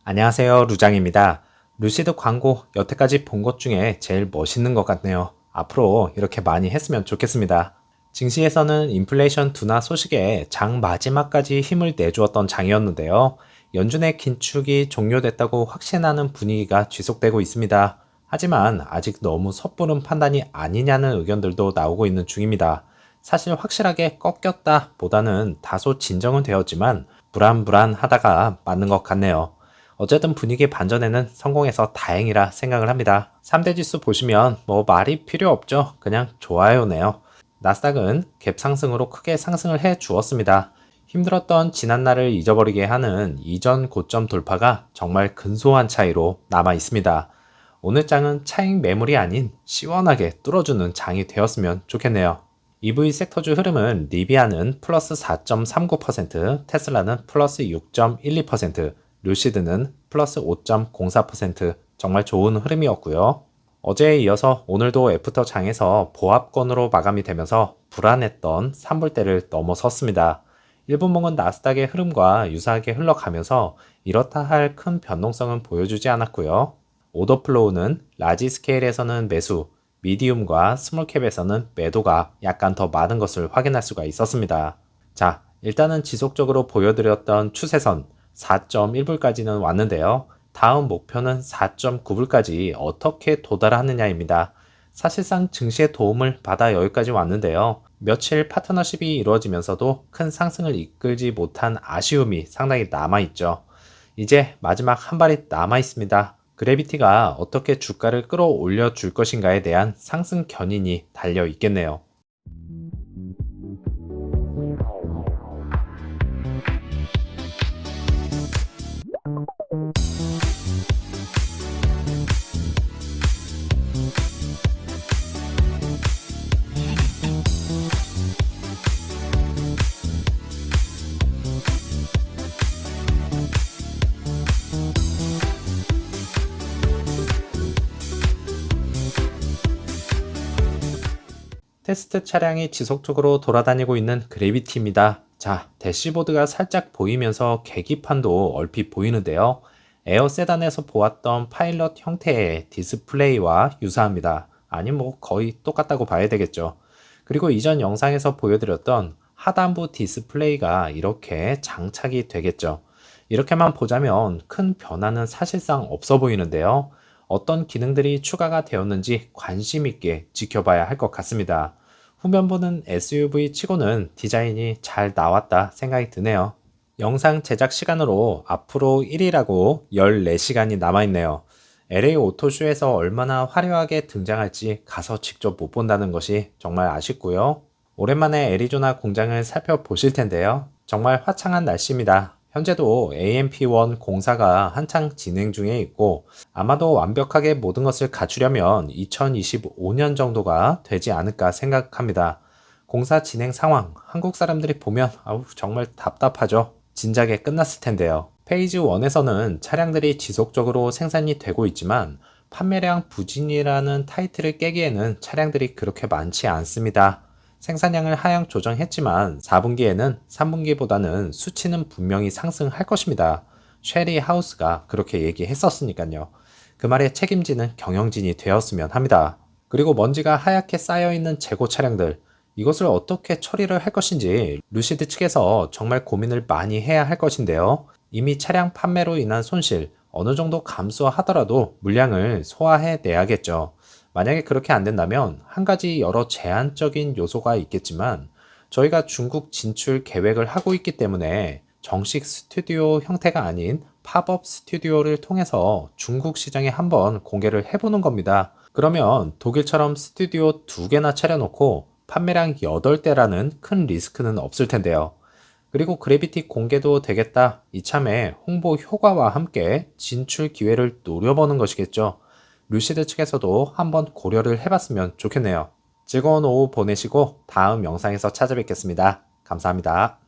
안녕하세요, 루장입니다. 루시드 광고 여태까지 본 것 중에 제일 멋있는 것 같네요. 앞으로 이렇게 많이 했으면 좋겠습니다. 증시에서는 인플레이션 둔화 소식에 장 마지막까지 힘을 내주었던 장이었는데요. 연준의 긴축이 종료됐다고 확신하는 분위기가 지속되고 있습니다. 하지만 아직 너무 섣부른 판단이 아니냐는 의견들도 나오고 있는 중입니다. 사실 확실하게 꺾였다 보다는 다소 진정은 되었지만 불안불안하다가 맞는 것 같네요. 어쨌든 분위기 반전에는 성공해서 다행이라 생각을 합니다. 3대 지수 보시면 뭐 말이 필요 없죠. 그냥 좋아요네요. 나스닥은 갭 상승으로 크게 상승을 해 주었습니다. 힘들었던 지난날을 잊어버리게 하는 이전 고점 돌파가 정말 근소한 차이로 남아 있습니다. 오늘 장은 차익 매물이 아닌 시원하게 뚫어주는 장이 되었으면 좋겠네요. EV 섹터주 흐름은 리비아는 플러스 4.39%, 테슬라는 플러스 6.12%, 루시드는 플러스 5.04% 정말 좋은 흐름이었고요. 어제에 이어서 오늘도 애프터 장에서 보합권으로 마감이 되면서 불안했던 산불대를 넘어섰습니다. 일본봉은 나스닥의 흐름과 유사하게 흘러가면서 이렇다 할 큰 변동성은 보여주지 않았고요. 오더플로우는 라지 스케일에서는 매수, 미디움과 스몰캡에서는 매도가 약간 더 많은 것을 확인할 수가 있었습니다. 자, 일단은 지속적으로 보여드렸던 추세선 4.1불까지는 왔는데요. 다음 목표는 4.9불까지 어떻게 도달하느냐입니다. 사실상 증시의 도움을 받아 여기까지 왔는데요. 며칠 파트너십이 이루어지면서도 큰 상승을 이끌지 못한 아쉬움이 상당히 남아있죠. 이제 마지막 한 발이 남아있습니다. 그래비티가 어떻게 주가를 끌어올려 줄 것인가에 대한 상승 견인이 달려 있겠네요. 테스트 차량이 지속적으로 돌아다니고 있는 그래비티입니다. 자, 대시보드가 살짝 보이면서 계기판도 얼핏 보이는데요. 에어 세단에서 보았던 파일럿 형태의 디스플레이와 유사합니다. 아니 뭐 거의 똑같다고 봐야 되겠죠. 그리고 이전 영상에서 보여드렸던 하단부 디스플레이가 이렇게 장착이 되겠죠. 이렇게만 보자면 큰 변화는 사실상 없어 보이는데요. 어떤 기능들이 추가가 되었는지 관심 있게 지켜봐야 할 것 같습니다. 후면부는 SUV 치고는 디자인이 잘 나왔다 생각이 드네요. 영상 제작 시간으로 앞으로 1일하고 14시간이 남아있네요. LA 오토쇼에서 얼마나 화려하게 등장할지 가서 직접 못 본다는 것이 정말 아쉽고요. 오랜만에 애리조나 공장을 살펴보실 텐데요. 정말 화창한 날씨입니다. 현재도 AMP1 공사가 한창 진행 중에 있고 아마도 완벽하게 모든 것을 갖추려면 2025년 정도가 되지 않을까 생각합니다. 공사 진행 상황, 한국 사람들이 보면 정말 답답하죠. 진작에 끝났을 텐데요. 페이지 1에서는 차량들이 지속적으로 생산이 되고 있지만 판매량 부진이라는 타이틀을 깨기에는 차량들이 그렇게 많지 않습니다. 생산량을 하향 조정했지만 4분기에는 3분기보다는 수치는 분명히 상승할 것입니다. 쉐리 하우스가 그렇게 얘기했었으니까요. 그 말에 책임지는 경영진이 되었으면 합니다. 그리고 먼지가 하얗게 쌓여있는 재고 차량들, 이것을 어떻게 처리를 할 것인지 루시드 측에서 정말 고민을 많이 해야 할 것인데요. 이미 차량 판매로 인한 손실 어느 정도 감수하더라도 물량을 소화해 내야겠죠. 만약에 그렇게 안 된다면 한 가지 여러 제한적인 요소가 있겠지만 저희가 중국 진출 계획을 하고 있기 때문에 정식 스튜디오 형태가 아닌 팝업 스튜디오를 통해서 중국 시장에 한번 공개를 해보는 겁니다. 그러면 독일처럼 스튜디오 2개나 차려놓고 판매량 8대라는 큰 리스크는 없을 텐데요. 그리고 그래비티 공개도 되겠다. 이참에 홍보 효과와 함께 진출 기회를 노려보는 것이겠죠. 루시드 측에서도 한번 고려를 해봤으면 좋겠네요. 즐거운 오후 보내시고 다음 영상에서 찾아뵙겠습니다. 감사합니다.